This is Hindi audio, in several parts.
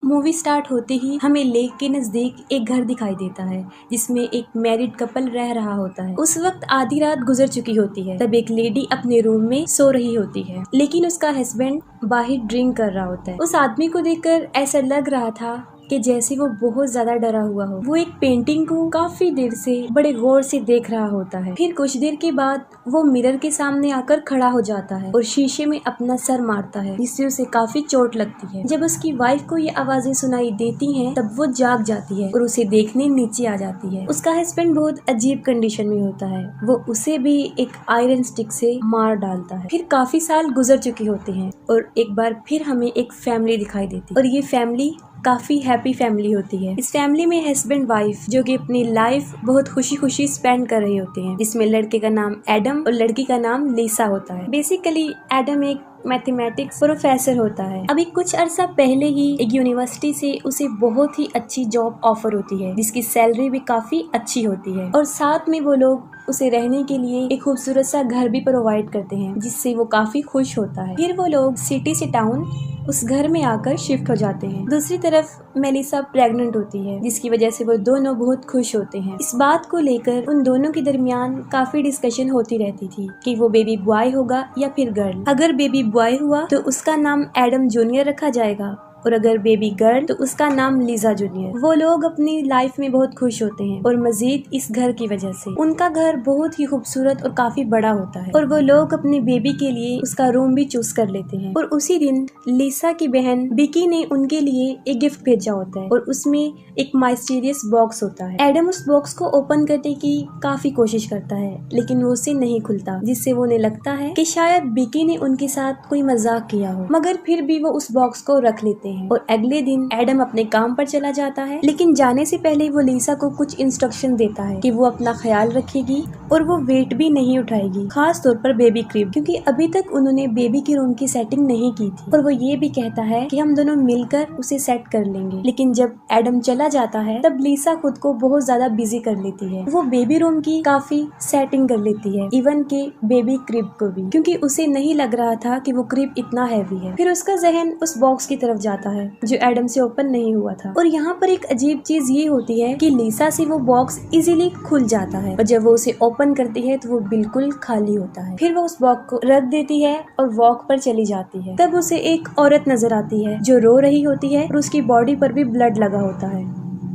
मूवी स्टार्ट होते ही हमें लेक के नजदीक एक घर दिखाई देता है जिसमें एक मैरिड कपल रह रहा होता है। उस वक्त आधी रात गुजर चुकी होती है। तब एक लेडी अपने रूम में सो रही होती है, लेकिन उसका हस्बैंड बाहर ड्रिंक कर रहा होता है। उस आदमी को देखकर ऐसा लग रहा था कि जैसे वो बहुत ज्यादा डरा हुआ हो। वो एक पेंटिंग को काफी देर से बड़े गौर से देख रहा होता है। फिर कुछ देर के बाद वो मिरर के सामने आकर खड़ा हो जाता है और शीशे में अपना सर मारता है, जिससे उसे काफी चोट लगती है। जब उसकी वाइफ को ये आवाजें सुनाई देती हैं, तब वो जाग जाती है और उसे देखने नीचे आ जाती है। उसका हस्बैंड बहुत अजीब कंडीशन में होता है। वो उसे भी एक आयरन स्टिक से मार डालता है। फिर काफी साल गुजर चुके होते हैं और एक बार फिर हमें एक फैमिली दिखाई देती है और ये फैमिली काफी हैप्पी फैमिली होती है। इस फैमिली में हस्बैंड वाइफ जो कि अपनी लाइफ बहुत खुशी खुशी स्पेंड कर रहे होते हैं, जिसमें लड़के का नाम एडम और लड़की का नाम लिसा होता है। बेसिकली एडम एक मैथमेटिक्स प्रोफेसर होता है। अभी कुछ अरसा पहले ही एक यूनिवर्सिटी से उसे बहुत ही अच्छी जॉब ऑफर होती है, जिसकी सैलरी भी काफी अच्छी होती है और साथ में वो लोग उसे रहने के लिए एक खूबसूरत सा घर भी प्रोवाइड करते हैं, जिससे वो काफी खुश होता है। फिर वो लोग सिटी से टाउन उस घर में आकर शिफ्ट हो जाते हैं। दूसरी तरफ मेलिसा प्रेग्नेंट होती है, जिसकी वजह से वो दोनों बहुत खुश होते हैं। इस बात को लेकर उन दोनों के दरमियान काफी डिस्कशन होती रहती थी कि वो बेबी बॉय होगा या फिर गर्ल। अगर बेबी बॉय हुआ तो उसका नाम एडम जूनियर रखा जाएगा और अगर बेबी गर्ल तो उसका नाम लिजा जूनियर। वो लोग अपनी लाइफ में बहुत खुश होते हैं और मजीद इस घर की वजह से। उनका घर बहुत ही खूबसूरत और काफी बड़ा होता है और वो लोग अपने बेबी के लिए उसका रूम भी चूज कर लेते हैं। और उसी दिन लिसा की बहन बिकी ने उनके लिए एक गिफ्ट भेजा होता है और उसमें एक माइस्टीरियस बॉक्स होता है। एडम उस बॉक्स को ओपन करने की काफी कोशिश करता है, लेकिन वो उसे नहीं खुलता, जिससे वो उन्हें लगता है कि शायद बिकी ने उनके साथ कोई मजाक किया हो। मगर फिर भी वो उस बॉक्स को रख लेते हैं और अगले दिन एडम अपने काम पर चला जाता है। लेकिन जाने से पहले वो लिसा को कुछ इंस्ट्रक्शन देता है कि वो अपना ख्याल रखेगी और वो वेट भी नहीं उठाएगी, खास तौर पर बेबी क्रिब, क्योंकि अभी तक उन्होंने बेबी के रूम की सेटिंग नहीं की थी। और वो ये भी कहता है कि हम दोनों मिलकर उसे सेट कर लेंगे। लेकिन जब एडम चला जाता है तब लिसा खुद को बहुत ज्यादा बिजी कर लेती है। वो बेबी रूम की काफी सेटिंग कर लेती है, इवन के बेबी क्रिब को भी, क्योंकि उसे नहीं लग रहा था कि वो क्रिब इतना हैवी है। फिर उसका जहन उस बॉक्स की तरफ जाता है जो एडम से ओपन नहीं हुआ था। और यहाँ पर एक अजीब चीज ये होती है कि लिसा से वो बॉक्स इजीली खुल जाता है और जब वो उसे ओपन करती है तो वो बिल्कुल खाली होता है। फिर वो उस बॉक्स को रख देती है और वॉक पर चली जाती है। तब उसे एक औरत नजर आती है जो रो रही होती है और उसकी बॉडी पर भी ब्लड लगा होता है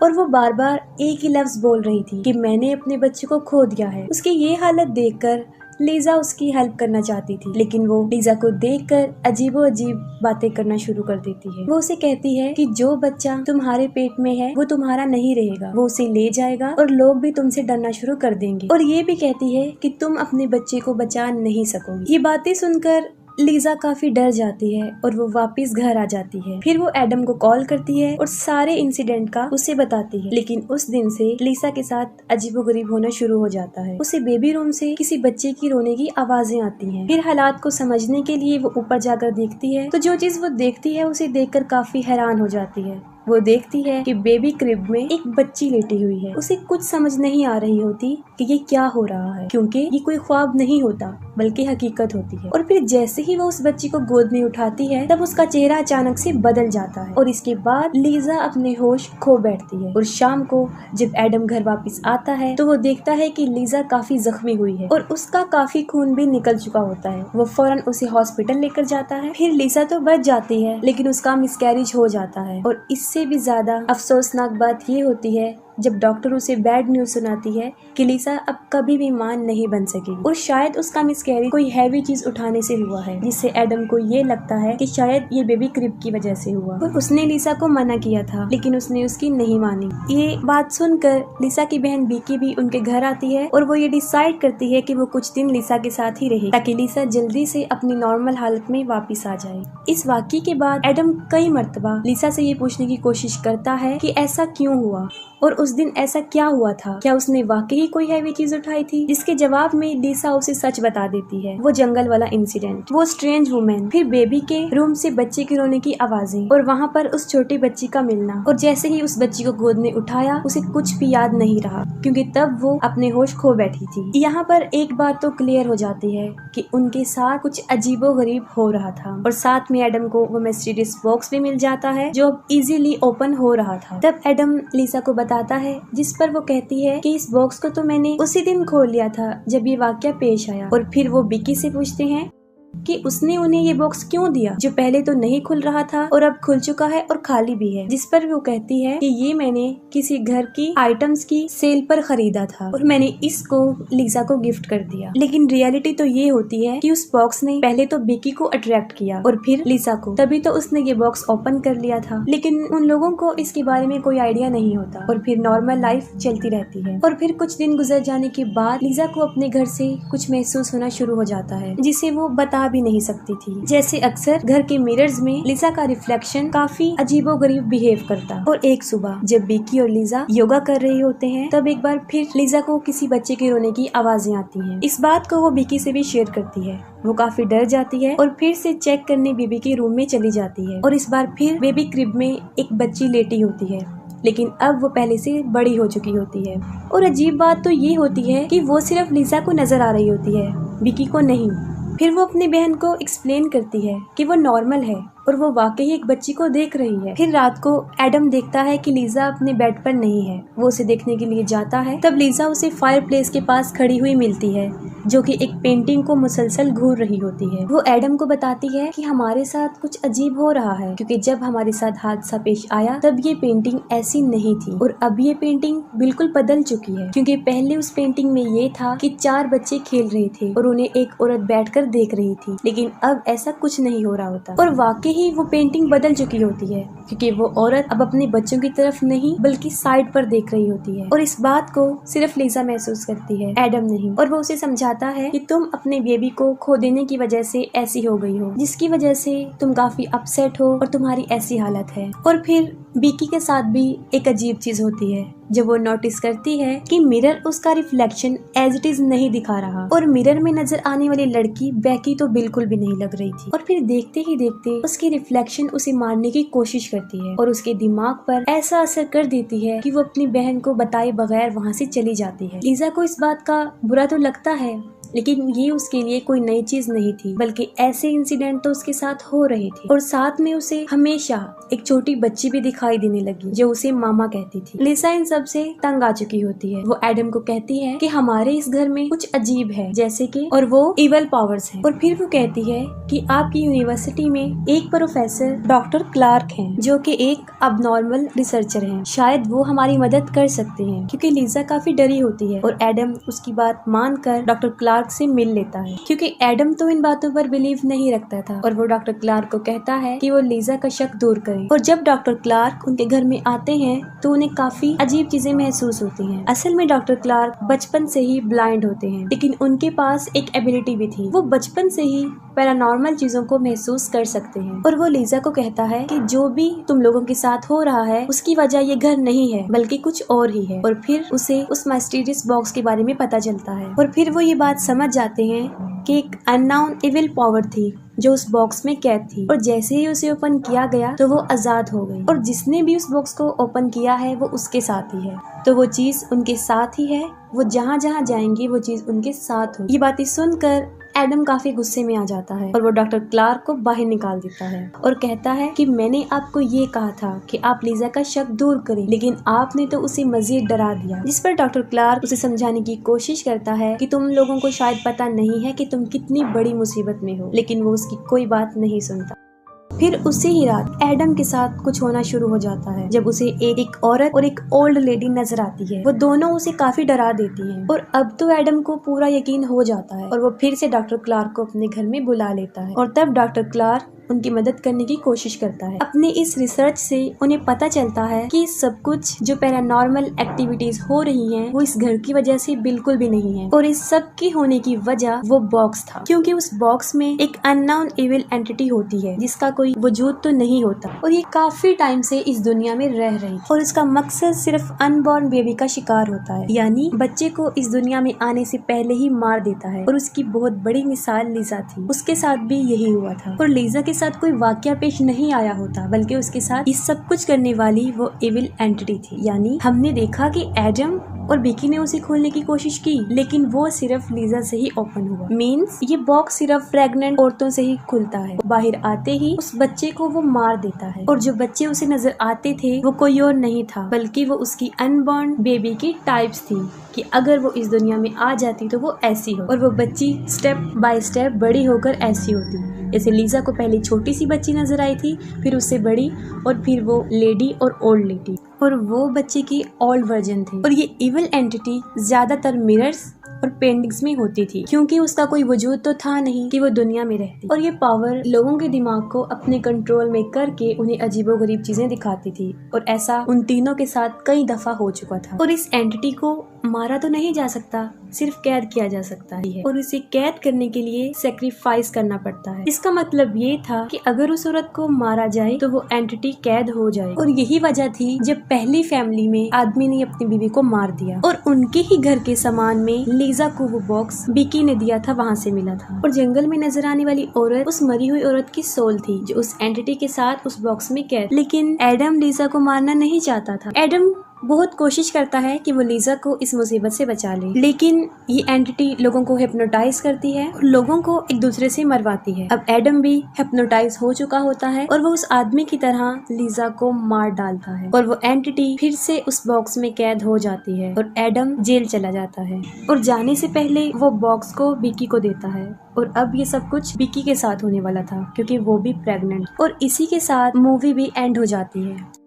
और वो बार बार एक ही लफ्ज बोल रही थी कि मैंने अपने बच्चे को खो दिया है। उसकी ये हालत देखकर लिजा उसकी हेल्प करना चाहती थी, लेकिन वो लिजा को देखकर अजीबो अजीब बातें करना शुरू कर देती है। वो उसे कहती है कि जो बच्चा तुम्हारे पेट में है वो तुम्हारा नहीं रहेगा, वो उसे ले जाएगा और लोग भी तुमसे डरना शुरू कर देंगे। और ये भी कहती है कि तुम अपने बच्चे को बचा नहीं सकोगी। ये बातें सुनकर लिजा काफी डर जाती है और वो वापस घर आ जाती है। फिर वो एडम को कॉल करती है और सारे इंसिडेंट का उसे बताती है। लेकिन उस दिन से लिसा के साथ अजीबोगरीब होना शुरू हो जाता है। उसे बेबी रूम से किसी बच्चे की रोने की आवाजें आती हैं। फिर हालात को समझने के लिए वो ऊपर जाकर देखती है, तो जो चीज वो देखती है उसे देखकर काफी हैरान हो जाती है। वो देखती है कि बेबी क्रिब में एक बच्ची लेटी हुई है। उसे कुछ समझ नहीं आ रही होती कि ये क्या हो रहा है, क्योंकि ये कोई ख्वाब नहीं होता बल्कि हकीकत होती है। और फिर जैसे ही वो उस बच्ची को गोद में उठाती है तब उसका चेहरा अचानक से बदल जाता है और इसके बाद लिजा अपने होश खो बैठती है। और शाम को जब एडम घर वापस आता है तो वो देखता है कि लिजा काफी जख्मी हुई है और उसका काफी खून भी निकल चुका होता है। वो फौरन उसे हॉस्पिटल लेकर जाता है। फिर लिजा तो बच जाती है, लेकिन उसका मिसकैरेज हो जाता है। और इससे भी ज्यादा अफसोसनाक बात ये होती है जब डॉक्टर उसे बैड न्यूज सुनाती है कि लिसा अब कभी भी मां नहीं बन सकेगी और शायद उसका मिसकैरेज कोई हैवी चीज उठाने से हुआ है, जिससे एडम को ये लगता है कि शायद ये बेबी क्रिब की वजह से हुआ। और उसने लिसा को मना किया था, लेकिन उसने उसकी नहीं मानी। ये बात सुनकर लिसा की बहन बीकी भी उनके घर आती है और वो ये डिसाइड करती है कि वो कुछ दिन लिसा के साथ ही रहे ताकि लिसा जल्दी से अपनी नॉर्मल हालत में वापिस आ जाए। इस वाकये के बाद एडम कई मर्तबा लिसा से ये पूछने की कोशिश करता है कि ऐसा क्यों हुआ और उस दिन ऐसा क्या हुआ था, क्या उसने वाकई कोई हैवी चीज उठाई थी? जिसके जवाब में लिसा उसे सच बता देती है, वो जंगल वाला इंसिडेंट, वो स्ट्रेंज वुमेन, फिर बेबी के रूम से बच्चे के रोने की आवाजें और वहाँ पर उस छोटी बच्ची का मिलना। और जैसे ही उस बच्ची को गोद में उठाया उसे कुछ भी याद नहीं रहा, क्योंकि तब वो अपने होश खो बैठी थी। यहाँ पर एक बात तो क्लियर हो जाती है कि उनके साथ कुछ अजीबोगरीब हो रहा था, और साथ में एडम को वो मिस्टीरियस बॉक्स भी मिल जाता है जो अब इजीली ओपन हो रहा था। तब एडम लिसा को बताता है, जिस पर वो कहती है कि इस बॉक्स को तो मैंने उसी दिन खोल लिया था जब ये वाकया पेश आया। और फिर वो बिकी से पूछते हैं कि उसने उन्हें ये बॉक्स क्यों दिया जो पहले तो नहीं खुल रहा था और अब खुल चुका है और खाली भी है। जिस पर वो कहती है कि ये मैंने किसी घर की आइटम्स की सेल पर खरीदा था और मैंने इसको लिसा को गिफ्ट कर दिया। लेकिन रियलिटी तो ये होती है कि उस बॉक्स ने पहले तो बिकी को अट्रैक्ट किया और फिर लिसा को, तभी तो उसने ये बॉक्स ओपन कर लिया था। लेकिन उन लोगों को इसके बारे में कोई आइडिया नहीं होता और फिर नॉर्मल लाइफ चलती रहती है। और फिर कुछ दिन गुजर जाने के बाद लिसा को अपने घर से कुछ महसूस होना शुरू हो जाता है जिसे वो बता भी नहीं सकती थी। जैसे अक्सर घर के मिरर्स में लिसा का रिफ्लेक्शन काफी अजीबोगरीब बिहेव करता। और एक सुबह जब बिकी और लिसा योगा कर रहे होते हैं तब एक बार फिर लिसा को किसी बच्चे के रोने की आवाजें आती हैं। इस बात को वो बिकी से भी शेयर करती है। वो काफी डर जाती है और फिर से चेक करने बेबी के रूम में चली जाती है। और इस बार फिर बेबी क्रिब में एक बच्ची लेटी होती है, लेकिन अब वो पहले से बड़ी हो चुकी होती है। और अजीब बात तो ये होती है कि वो सिर्फ लिसा को नजर आ रही होती है, बिकी को नहीं। फिर वो अपनी बहन को एक्सप्लेन करती है कि वो नॉर्मल है और वो वाकई एक बच्ची को देख रही है। फिर रात को एडम देखता है कि लिसा अपने बेड पर नहीं है। वो उसे देखने के लिए जाता है। तब लिसा उसे फायर प्लेस के पास खड़ी हुई मिलती है जो कि एक पेंटिंग को मुसलसल घूर रही होती है। वो एडम को बताती है कि हमारे साथ कुछ अजीब हो रहा है, क्योंकि जब हमारे साथ हादसा पेश आया तब ये पेंटिंग ऐसी नहीं थी और अब ये पेंटिंग बिल्कुल बदल चुकी है। क्योंकि पहले उस पेंटिंग में ये था कि 4 बच्चे खेल रहे थे और उन्हें एक औरत बैठकर देख रही थी, लेकिन अब ऐसा कुछ नहीं हो रहा होता। और वाकई ही वो पेंटिंग बदल चुकी होती है, क्योंकि वो औरत अब अपने बच्चों की तरफ नहीं बल्कि साइड पर देख रही होती है। और इस बात को सिर्फ लिसा महसूस करती है, एडम नहीं। और वो उसे समझाता है कि तुम अपने बेबी को खो देने की वजह से ऐसी हो गई हो, जिसकी वजह से तुम काफी अपसेट हो और तुम्हारी ऐसी हालत है। और फिर बिकी के साथ भी एक अजीब चीज होती है जब वो नोटिस करती है कि मिरर उसका रिफ्लेक्शन एज इट इज नहीं दिखा रहा और मिरर में नजर आने वाली लड़की बेकी तो बिल्कुल भी नहीं लग रही थी। और फिर देखते ही देखते उसकी रिफ्लेक्शन उसे मारने की कोशिश करती है और उसके दिमाग पर ऐसा असर कर देती है कि वो अपनी बहन को बताए बगैर वहाँ से चली जाती है। लिसा को इस बात का बुरा तो लगता है, लेकिन ये उसके लिए कोई नई चीज नहीं थी, बल्कि ऐसे इंसिडेंट तो उसके साथ हो रहे थे। और साथ में उसे हमेशा एक छोटी बच्ची भी दिखाई देने लगी जो उसे मामा कहती थी। लिसा इन सब से तंग आ चुकी होती है। वो एडम को कहती है कि हमारे इस घर में कुछ अजीब है, जैसे कि और वो इवल पावर्स हैं। और फिर वो कहती है कि आपकी यूनिवर्सिटी में एक प्रोफेसर डॉक्टर क्लार्क हैं जो कि एक अबनॉर्मल रिसर्चर हैं। शायद वो हमारी मदद कर सकते हैं, क्योंकि लिसा काफी डरी होती है। और एडम उसकी बात मानकर डॉक्टर क्लार्क से मिल लेता है, क्योंकि एडम तो इन बातों पर बिलीव नहीं रखता था। और वो डॉक्टर क्लार्क को कहता है कि वो लिसा का शक दूर करे। और जब डॉक्टर क्लार्क उनके घर में आते हैं तो उन्हें काफी अजीब चीजें महसूस होती हैं। असल में डॉक्टर क्लार्क बचपन से ही ब्लाइंड होते हैं, लेकिन उनके पास एक एबिलिटी भी थी। वो बचपन से ही पैरानॉर्मल चीजों को महसूस कर सकते हैं। और वो लिसा को कहता है कि जो भी तुम लोगों के साथ हो रहा है उसकी वजह ये घर नहीं है बल्कि कुछ और ही है। और फिर उसे उस मिस्टीरियस बॉक्स के बारे में पता चलता है। और फिर वो ये बात समझ जाते हैं कि एक अननोन इविल पावर थी जो उस बॉक्स में कैद थी, और जैसे ही उसे ओपन किया गया तो वो आजाद हो गई। और जिसने भी उस बॉक्स को ओपन किया है वो उसके साथ ही है, तो वो चीज उनके साथ ही है। वो जहाँ जहाँ जाएंगे वो चीज उनके साथ होगी। ये बातें सुनकर एडम काफी गुस्से में आ जाता है और वो डॉक्टर क्लार्क को बाहर निकाल देता है और कहता है कि मैंने आपको ये कहा था कि आप लिसा का शक दूर करें, लेकिन आपने तो उसे मजीद डरा दिया। जिस पर डॉक्टर क्लार्क उसे समझाने की कोशिश करता है कि तुम लोगों को शायद पता नहीं है कि तुम कितनी बड़ी मुसीबत में हो, लेकिन वो उसकी कोई बात नहीं सुनता। फिर उसी ही रात एडम के साथ कुछ होना शुरू हो जाता है जब उसे एक औरत और एक ओल्ड लेडी नजर आती है। वो दोनों उसे काफी डरा देती हैं और अब तो एडम को पूरा यकीन हो जाता है और वो फिर से डॉक्टर क्लार्क को अपने घर में बुला लेता है। और तब डॉक्टर क्लार्क उनकी मदद करने की कोशिश करता है। अपने इस रिसर्च से उन्हें पता चलता है कि सब कुछ जो पैरानॉर्मल एक्टिविटीज हो रही हैं वो इस घर की वजह से बिल्कुल भी नहीं है, और इस सब की होने की वजह वो बॉक्स था, क्योंकि उस बॉक्स में एक अननोन इविल एंटिटी होती है जिसका कोई वजूद तो नहीं होता, और ये काफी टाइम से इस दुनिया में रह रही थी, और इसका मकसद सिर्फ अनबॉर्न बेबी का शिकार होता है, यानी बच्चे को इस दुनिया में आने से पहले ही मार देता है। और उसकी बहुत बड़ी मिसाल लीजा थी, उसके साथ भी यही हुआ था, और लीजा के साथ कोई वाकया पेश नहीं आया होता, बल्कि उसके साथ ये सब कुछ करने वाली वो इविल एंटिटी थी। यानी हमने देखा कि एडम और बेकी ने उसे खोलने की कोशिश की, लेकिन वो सिर्फ लीजा से ही ओपन हुआ। मीन्स ये बॉक्स सिर्फ प्रेग्नेंट औरतों से ही खुलता है। बाहर आते ही उस बच्चे को वो मार देता है, और जो बच्चे उसे नजर आते थे वो कोई और नहीं था, बल्कि वो उसकी अनबॉर्न बेबी की टाइप्स थी कि अगर वो इस दुनिया में आ जाती तो वो ऐसी हो, और वो बच्ची स्टेप बाय स्टेप बड़ी होकर ऐसी होती। जैसे लीजा को पहले छोटी सी बच्ची नजर आई थी, फिर उससे बड़ी, और फिर वो लेडी और ओल्ड लेडी, और वो बच्चे की ओल्ड वर्जन थी। और ये इविल एंटिटी ज्यादातर मिरर्स और पेंटिंग्स में होती थी, क्योंकि उसका कोई वजूद तो था नहीं कि वो दुनिया में रहती, और ये पावर लोगों के दिमाग को अपने कंट्रोल में करके उन्हें अजीबोगरीब चीजें दिखाती थी, और ऐसा उन तीनों के साथ कई दफा हो चुका था। और इस एंटिटी को मारा तो नहीं जा सकता, सिर्फ कैद किया जा सकता है, और इसे कैद करने के लिए सेक्रीफाइस करना पड़ता है। इसका मतलब ये था कि अगर उस औरत को मारा जाए तो वो एंटिटी कैद हो जाए, और यही वजह थी जब पहली फैमिली में आदमी ने अपनी बीवी को मार दिया, और उनके ही घर के सामान में लीजा को वो बॉक्स बिकी ने दिया था, वहाँ से मिला था। और जंगल में नजर आने वाली औरत उस मरी हुई औरत की सोल थी, जो उस एंटिटी के साथ उस बॉक्स में कैद। लेकिन एडम लीजा को मारना नहीं चाहता था। एडम बहुत कोशिश करता है कि वो लीजा को इस मुसीबत से बचा ले, लेकिन ये एंटिटी लोगों को हिप्नोटाइज करती है और लोगों को एक दूसरे से मरवाती है। अब एडम भी हिप्नोटाइज हो चुका होता है, और वो उस आदमी की तरह लीजा को मार डालता है, और वो एंटिटी फिर से उस बॉक्स में कैद हो जाती है, और एडम जेल चला जाता है। और जाने से पहले वो बॉक्स को बिकी को देता है, और अब ये सब कुछ बिकी के साथ होने वाला था, क्योंकि वो भी प्रेग्नेंट। और इसी के साथ मूवी भी एंड हो जाती है।